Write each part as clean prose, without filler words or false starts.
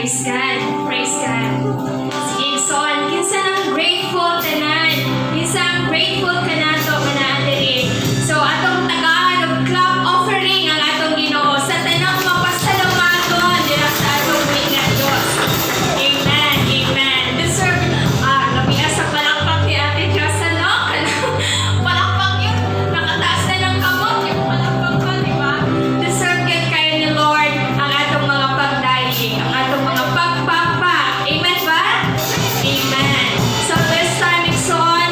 Praise God. Praise God. Sige, son, kinsa nang grateful tanan. Kinsa ang grateful ka nato manadiri. So, atong tagaan og clap offering ang atong Ginoo sa tanang mapasalamaton dira sa atong mga Dios. Amen. Amen. Deserve labiya sa palakpak ni Ate Josa, no? Palakpak yun. Nakataas na ng kamot yung palakpak ko, di ba? Deserve yun kayo ni Lord ang atong mga pagdaig, ang atong mga pagpapa. Amen ba? Amen. So this time, Ikson,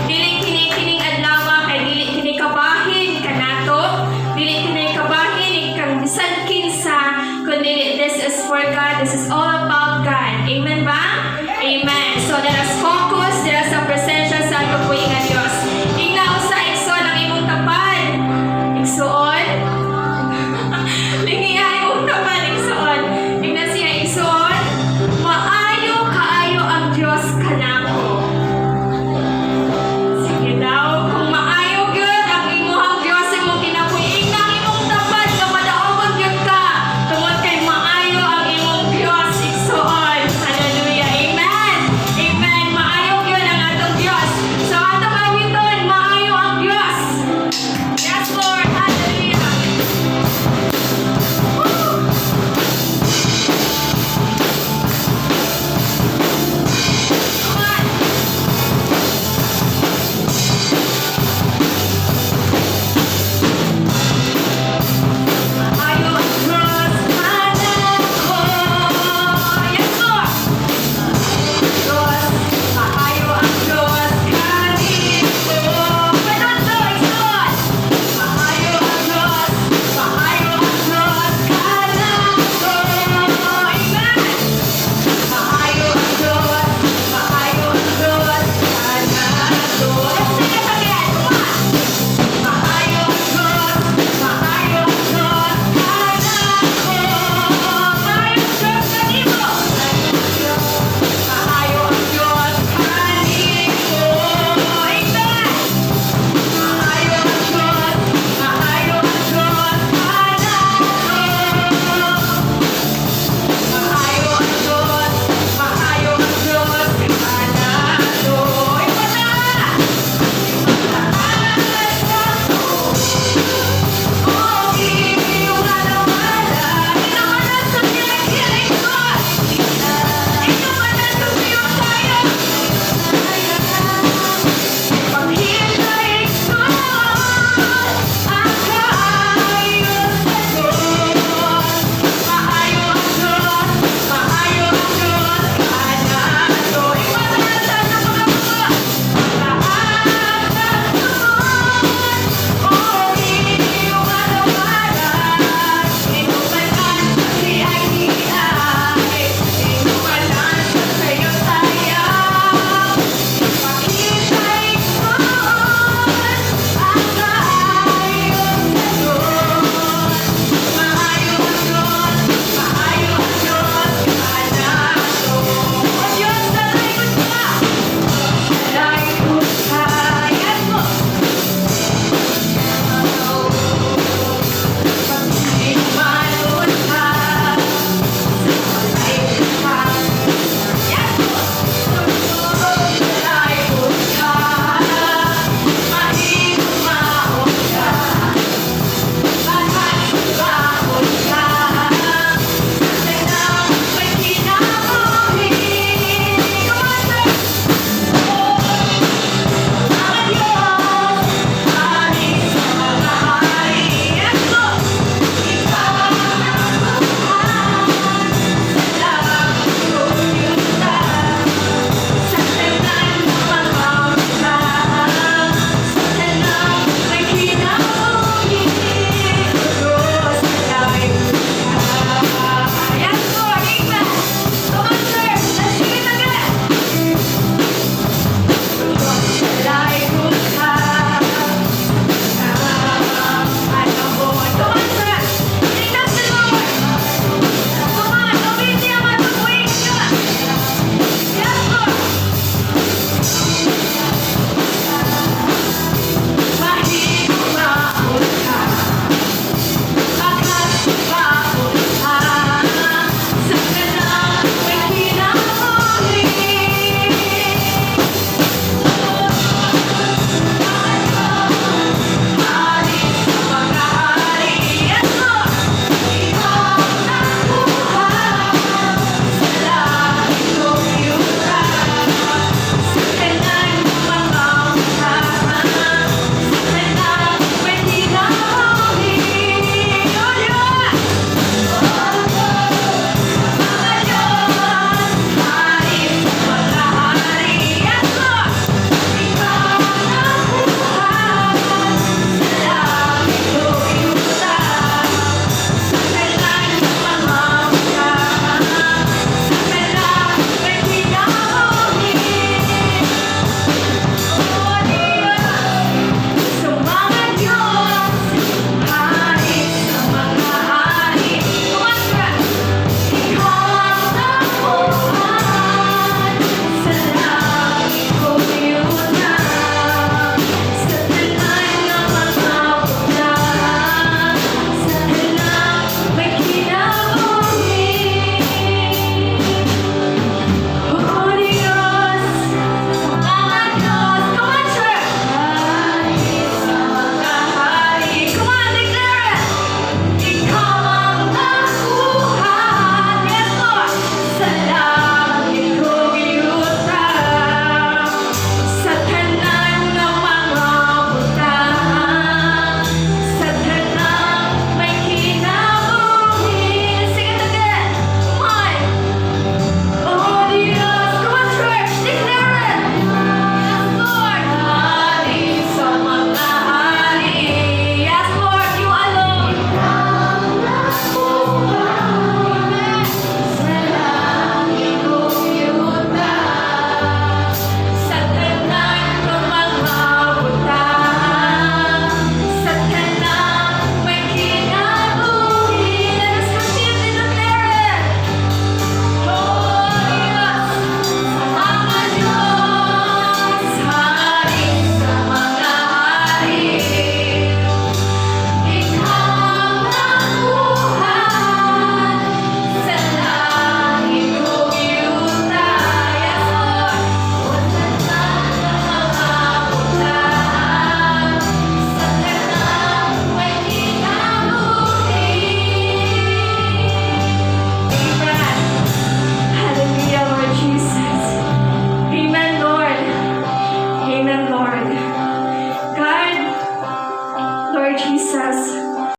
dili kini adlaw kay dili kini kabahin kanato, dili kini kabahin ikang bisan kinsa, kundi this is for God. This is all about God. Amen ba? Amen. So let us call